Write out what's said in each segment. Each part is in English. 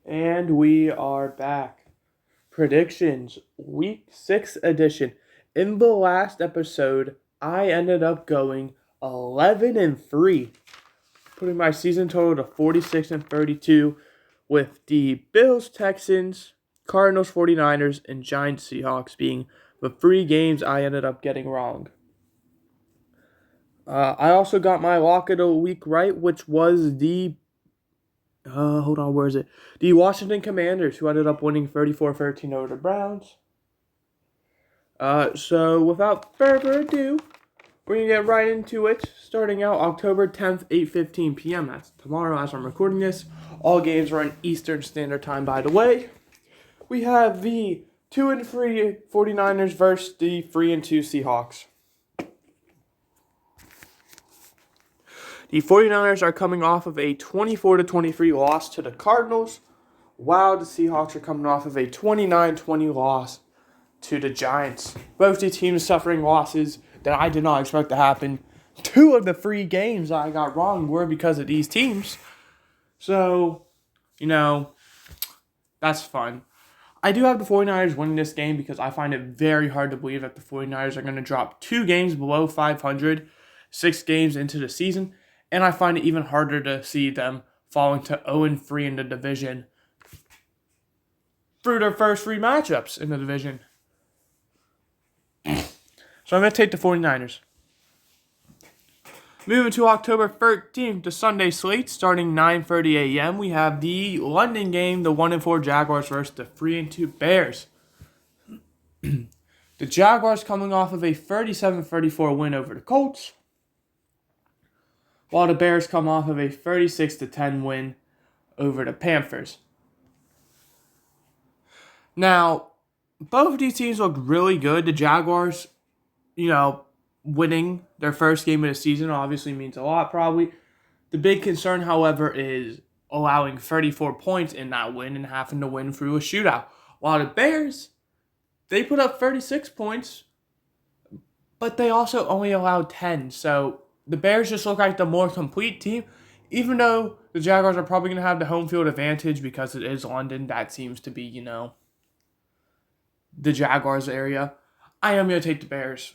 And we are back. Predictions, week 6 edition. In the last episode, I ended up going 11-3, putting my season total to 46-32 with the Bills, Texans, Cardinals, 49ers, and Giants, Seahawks being the 3 games I ended up getting wrong. I also got my lock of the week right, which was the where is it? The Washington Commanders, who ended up winning 34-13 over the Browns. So without further ado, we're going to get right into it. Starting out October 10th, 8:15 p.m. That's tomorrow as I'm recording this. All games are in Eastern Standard Time, by the way. We have the 2-3 49ers versus the 3-2 Seahawks. The 49ers are coming off of a 24-23 loss to the Cardinals, while the Seahawks are coming off of a 29-20 loss to the Giants. Both the teams suffering losses that I did not expect to happen. 2 of the 3 games I got wrong were because of these teams. So, that's fun. I do have the 49ers winning this game because I find it very hard to believe that the 49ers are going to drop 2 games below 500, 6 games into the season. And I find it even harder to see them falling to 0-3 in the division through their first 3 matchups in the division. So I'm going to take the 49ers. Moving to October 13th, the Sunday slate, starting 9:30 a.m., we have the London game, the 1-4 Jaguars versus the 3-2 Bears. The Jaguars coming off of a 37-34 win over the Colts, while the Bears come off of a 36-10 win over the Panthers. Now, both of these teams look really good. The Jaguars, winning their first game of the season obviously means a lot, probably. The big concern, however, is allowing 34 points in that win and having to win through a shootout. While the Bears, they put up 36 points, but they also only allowed 10. So the Bears just look like the more complete team, even though the Jaguars are probably going to have the home field advantage because it is London. That seems to be, the Jaguars area. I am going to take the Bears.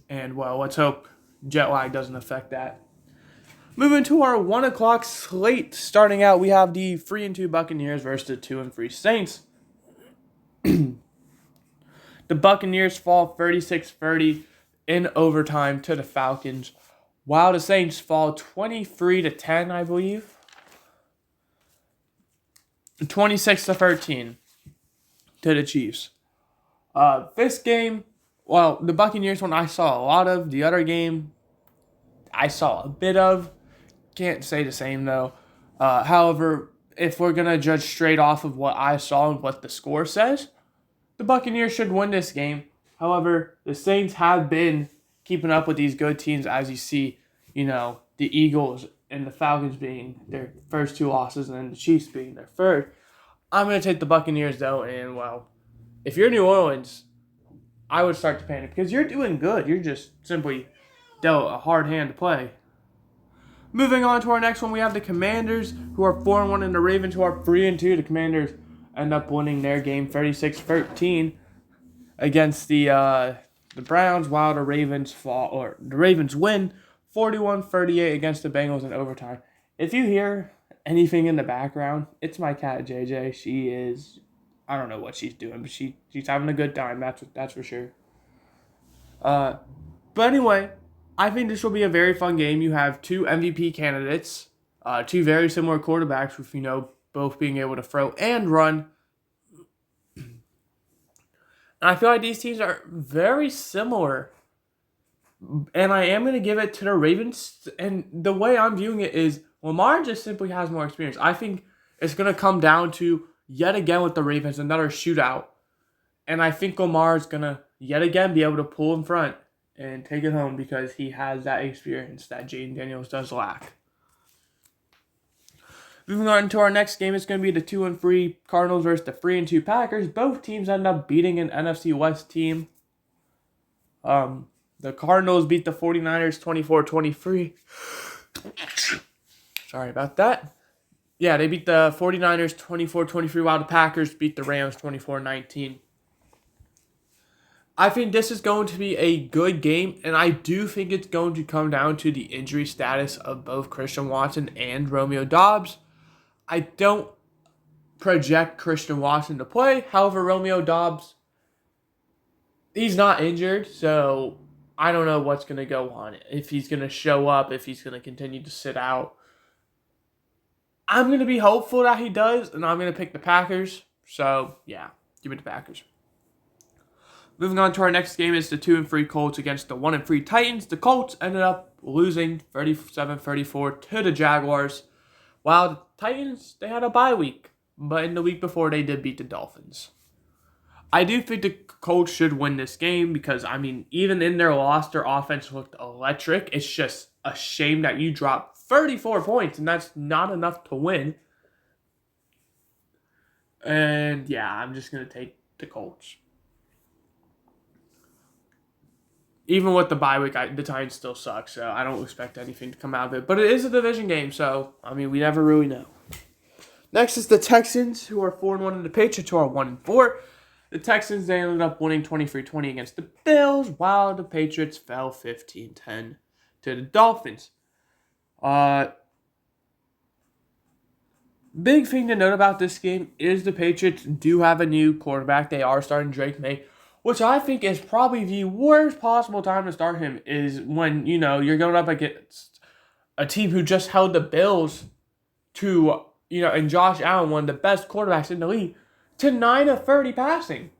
And, let's hope jet lag doesn't affect that. Moving to our 1 o'clock slate. Starting out, we have the 3-2 Buccaneers versus the 2-3 Saints. The Buccaneers fall 36-30 in overtime to the Falcons, while the Saints fall 23-10, I believe. 26-13 to the Chiefs. This game, the Buccaneers one I saw a lot of. The other game, I saw a bit of. Can't say the same, though. However, if we're going to judge straight off of what I saw and what the score says, the Buccaneers should win this game. However, the Saints have been keeping up with these good teams, as you see, the Eagles and the Falcons being their first 2 losses and then the Chiefs being their third. I'm going to take the Buccaneers, though, and, if you're New Orleans, I would start to panic because you're doing good. You're just simply dealt a hard hand to play. Moving on to our next one, we have the Commanders, who are 4-1, and the Ravens, who are 3-2. The Commanders end up winning their game 36-13 against the Browns, while the Ravens win 41-38 against the Bengals in overtime. If you hear anything in the background, it's my cat JJ. She is, I don't know what she's doing, but she's having a good time. That's for sure. But anyway, I think this will be a very fun game. You have 2 MVP candidates, 2 very similar quarterbacks with, both being able to throw and run. And I feel like these teams are very similar. And I am going to give it to the Ravens. And the way I'm viewing it is Lamar just simply has more experience. I think it's going to come down to, yet again with the Ravens, another shootout. And I think Lamar is going to, yet again, be able to pull in front and take it home because he has that experience that Jaden Daniels does lack. Moving on to our next game, it's going to be the 2-3 Cardinals versus the 3-2 Packers. Both teams end up beating an NFC West team. The Cardinals beat the 49ers 24-23. Sorry about that. Yeah, they beat the 49ers 24-23, while the Packers beat the Rams 24-19. I think this is going to be a good game, and I do think it's going to come down to the injury status of both Christian Watson and Romeo Doubs. I don't project Christian Watson to play. However, Romeo Doubs, he's not injured, so I don't know what's going to go on. If he's going to show up, if he's going to continue to sit out. I'm going to be hopeful that he does, and I'm going to pick the Packers. So, yeah, give me the Packers. Moving on to our next game is the 2-3 Colts against the 1-3 Titans. The Colts ended up losing 37-34 to the Jaguars, while the Titans, they had a bye week, but in the week before they did beat the Dolphins. I do think the Colts should win this game because, I mean, even in their loss, their offense looked electric. It's just a shame that you dropped 34 points, and that's not enough to win. And, yeah, I'm just going to take the Colts. Even with the bye week, the Titans still suck, so I don't expect anything to come out of it. But it is a division game, so, I mean, we never really know. Next is the Texans, who are 4-1, and the Patriots, who are 1-4. The Texans, they ended up winning 23-20 against the Bills, while the Patriots fell 15-10 to the Dolphins. Big thing to note about this game is the Patriots do have a new quarterback. They are starting Drake May, which I think is probably the worst possible time to start him, is when, you're going up against a team who just held the Bills to, and Josh Allen, one of the best quarterbacks in the league, to 9 of 30 passing.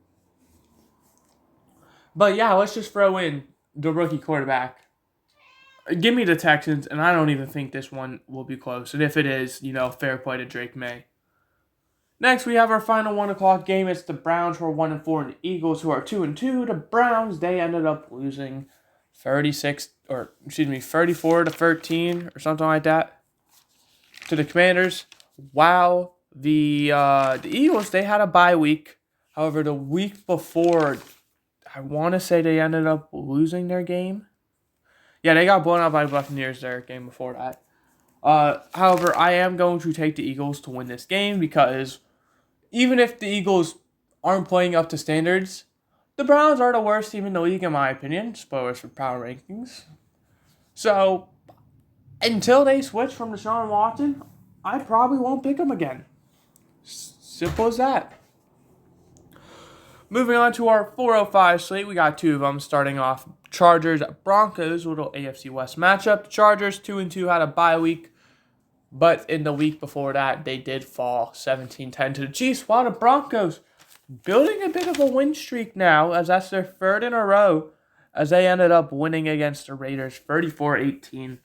But yeah, let's just throw in the rookie quarterback. Give me the Texans, and I don't even think this one will be close. And if it is, fair play to Drake May. Next, we have our final 1 o'clock game. It's the Browns, who are 1-4, and the Eagles, who are 2-2. The Browns, they ended up losing 34-13 or something like that to the Commanders. Wow. The Eagles, they had a bye week. However, the week before, I want to say they ended up losing their game. Yeah, they got blown out by the Buccaneers their game before that. However, I am going to take the Eagles to win this game because even if the Eagles aren't playing up to standards, the Browns are the worst team in the league, in my opinion. Spoilers for power rankings. So, until they switch from Deshaun Watson, I probably won't pick them again. Simple as that. Moving on to our 4:05 slate, we got 2 of them. Starting off, Chargers at Broncos, a little AFC West matchup. The Chargers, 2-2, had a bye week, but in the week before that, they did fall 17-10 to the Chiefs, while the Broncos building a bit of a win streak now, as that's their 3rd in a row, as they ended up winning against the Raiders 34-18.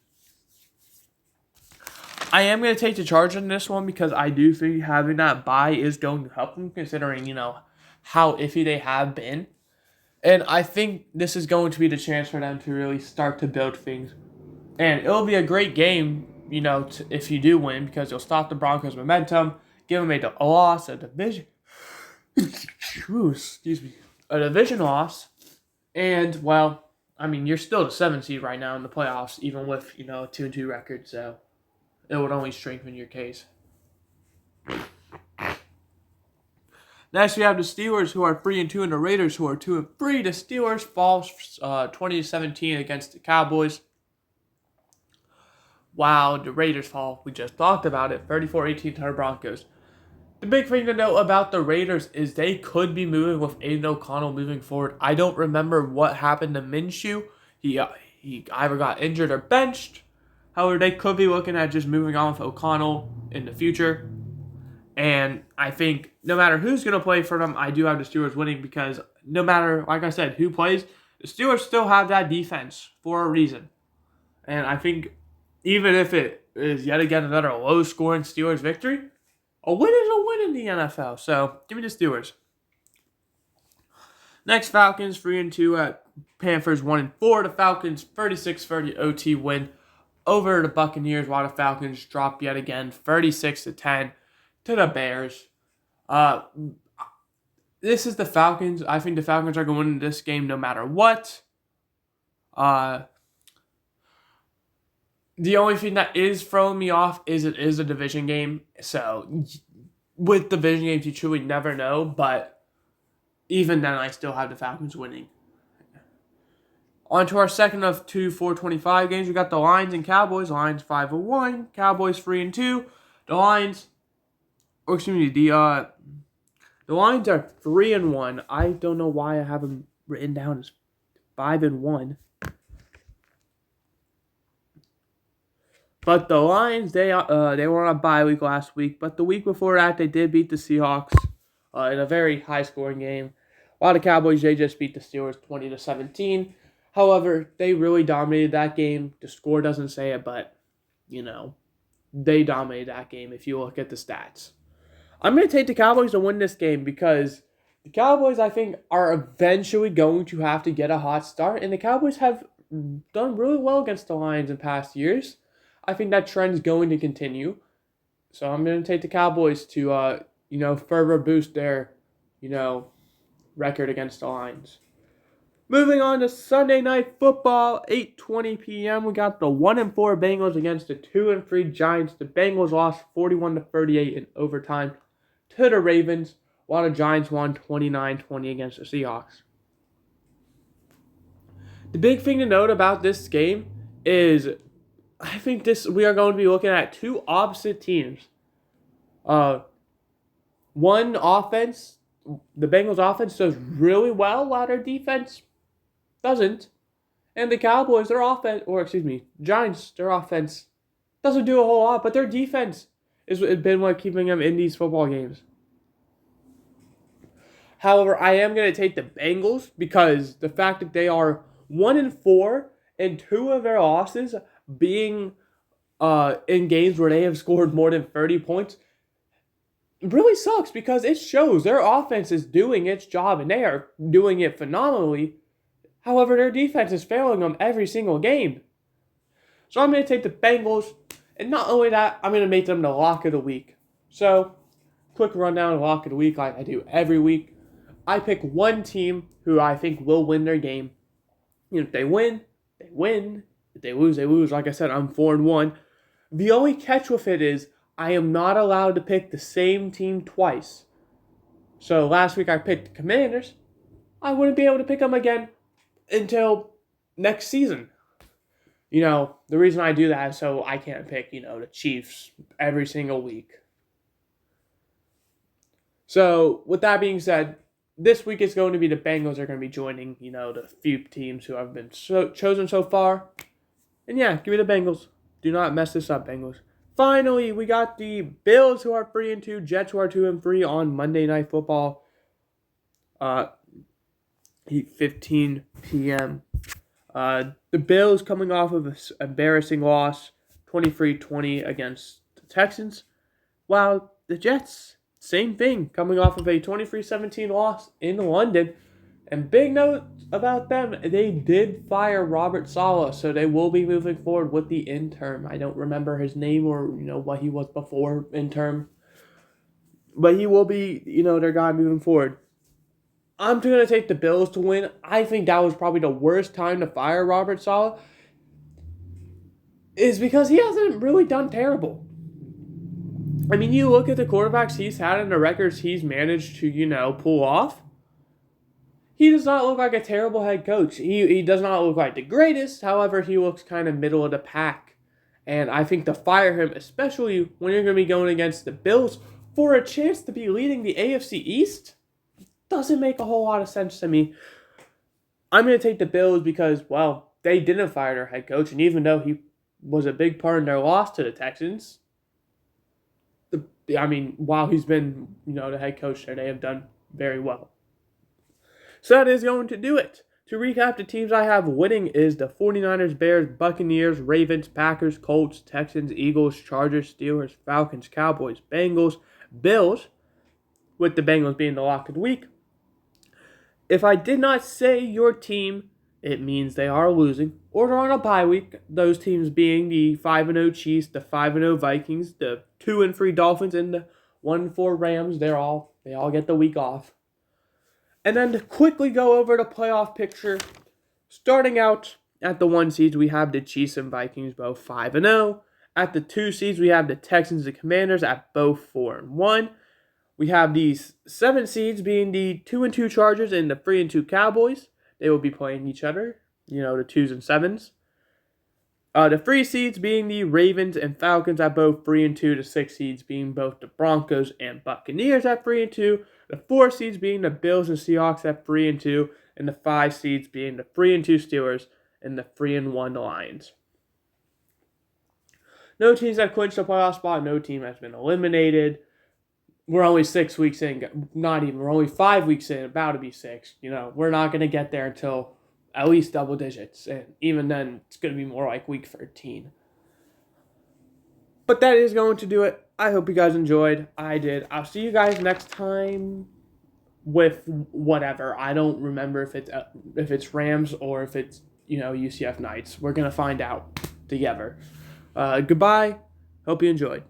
I am going to take the Chargers in this one because I do think having that bye is going to help them, considering, how iffy they have been. And I think this is going to be the chance for them to really start to build things. And it'll be a great game, if you do win, because you'll stop the Broncos' momentum, give them a loss, a division. Excuse me. A division loss. And, well, I mean, you're still the 7th seed right now in the playoffs, even with, a 2-2 record, so it would only strengthen your case. Next, we have the Steelers, who are 3-2, and the Raiders, who are 2-3. The Steelers fall 20-17 against the Cowboys. Wow, the Raiders fall. We just talked about it. 34-18 to the Broncos. The big thing to note about the Raiders is they could be moving with Aiden O'Connell moving forward. I don't remember what happened to Minshew. He either got injured or benched. However, they could be looking at just moving on with O'Connell in the future. And I think no matter who's going to play for them, I do have the Steelers winning because no matter, like I said, who plays, the Steelers still have that defense for a reason. And I think even if it is yet again another low-scoring Steelers victory, a win is a win in the NFL. So give me the Steelers. Next, Falcons 3-2 at Panthers 1-4. The Falcons 36-30 OT win over the Buccaneers, while the Falcons drop yet again 36-10 to the Bears. This is the Falcons. I think the Falcons are going to win this game no matter what. The only thing that is throwing me off is it is a division game. So with division games, you truly never know. But even then, I still have the Falcons winning. On to our second of two 425 games. We got the Lions and Cowboys. Lions 5-1. Cowboys 3-2. The Lions, or excuse me, the Lions are 3-1. I don't know why I have them written down as 5-1. But the Lions, they were on a bye week last week. But the week before that, they did beat the Seahawks in a very high-scoring game. While the Cowboys, they just beat the Steelers 20-17. However, they really dominated that game. The score doesn't say it, but, they dominated that game if you look at the stats. I'm going to take the Cowboys to win this game because the Cowboys, I think, are eventually going to have to get a hot start. And the Cowboys have done really well against the Lions in past years. I think that trend is going to continue. So I'm going to take the Cowboys to, further boost their, record against the Lions. Moving on to Sunday Night Football, 8:20 p.m. We got the 1-4 Bengals against the 2-3 Giants. The Bengals lost 41-38 in overtime to the Ravens, while the Giants won 29-20 against the Seahawks. The big thing to note about this game is I think we are going to be looking at two opposite teams. One offense, the Bengals offense does really well while their defense doesn't. And the Cowboys, Giants, their offense doesn't do a whole lot, but their defense has been what keeping them in these football games. However, I am going to take the Bengals because the fact that they are 1-4 and two of their losses being in games where they have scored more than 30 points really sucks because it shows their offense is doing its job and they are doing it phenomenally. However, their defense is failing them every single game. So I'm going to take the Bengals, and not only that, I'm going to make them the lock of the week. So, quick rundown of the lock of the week like I do every week. I pick one team who I think will win their game. If they win, they win. If they lose, they lose. Like I said, I'm 4-1. The only catch with it is I am not allowed to pick the same team twice. So last week I picked the Commanders. I wouldn't be able to pick them again until next season. The reason I do that is so I can't pick, the Chiefs every single week. So with that being said, this week it's going to be the Bengals are going to be joining, the few teams who have been chosen so far. And yeah, give me the Bengals. Do not mess this up, Bengals. Finally, we got the Bills who are 3-2, Jets who are 2-3 on Monday Night Football. 8:15 p.m. The Bills coming off of an embarrassing loss, 23-20 against the Texans. While the Jets, same thing, coming off of a 23-17 loss in London. And big note about them, they did fire Robert Saleh, so they will be moving forward with the interim. I don't remember his name or, what he was before interim. But he will be, their guy moving forward. I'm going to take the Bills to win. I think that was probably the worst time to fire Robert Saleh. Is because he hasn't really done terrible. I mean, you look at the quarterbacks he's had and the records he's managed to, pull off. He does not look like a terrible head coach. He does not look like the greatest. However, he looks kind of middle of the pack. And I think to fire him, especially when you're going to be going against the Bills for a chance to be leading the AFC East, doesn't make a whole lot of sense to me. I'm going to take the Bills because, they didn't fire their head coach. And even though he was a big part in their loss to the Texans, while he's been, the head coach there, they have done very well. So that is going to do it. To recap, the teams I have winning is the 49ers, Bears, Buccaneers, Ravens, Packers, Colts, Texans, Eagles, Chargers, Steelers, Falcons, Cowboys, Bengals, Bills, with the Bengals being the lock of the week. If I did not say your team, it means they are losing, or they're on a bye week, those teams being the 5-0 Chiefs, the 5-0 Vikings, the 2-3 Dolphins, and the 1-4 Rams. They all get the week off. And then to quickly go over the playoff picture, starting out At the 1 seeds, we have the Chiefs and Vikings, both 5-0. At the 2 seeds, we have the Texans and Commanders at both 4-1. We have these 7 seeds being the 2-2 Chargers and the 3-2 Cowboys. They will be playing each other, the 2s and 7s. The 3 seeds being the Ravens and Falcons at both 3-2. The 6 seeds being both the Broncos and Buccaneers at 3-2. The 4 seeds being the Bills and Seahawks at 3-2. And the 5 seeds being the 3-2 Steelers and the 3-1 Lions. No teams have clinched a playoff spot. No team has been eliminated. We're only 6 weeks in. Not even. We're only 5 weeks in. About to be 6. We're not going to get there until at least double digits. And even then, it's going to be more like week 13. But that is going to do it. I hope you guys enjoyed. I did. I'll see you guys next time with whatever. I don't remember if it's Rams or if it's, UCF Knights. We're going to find out together. Goodbye. Hope you enjoyed.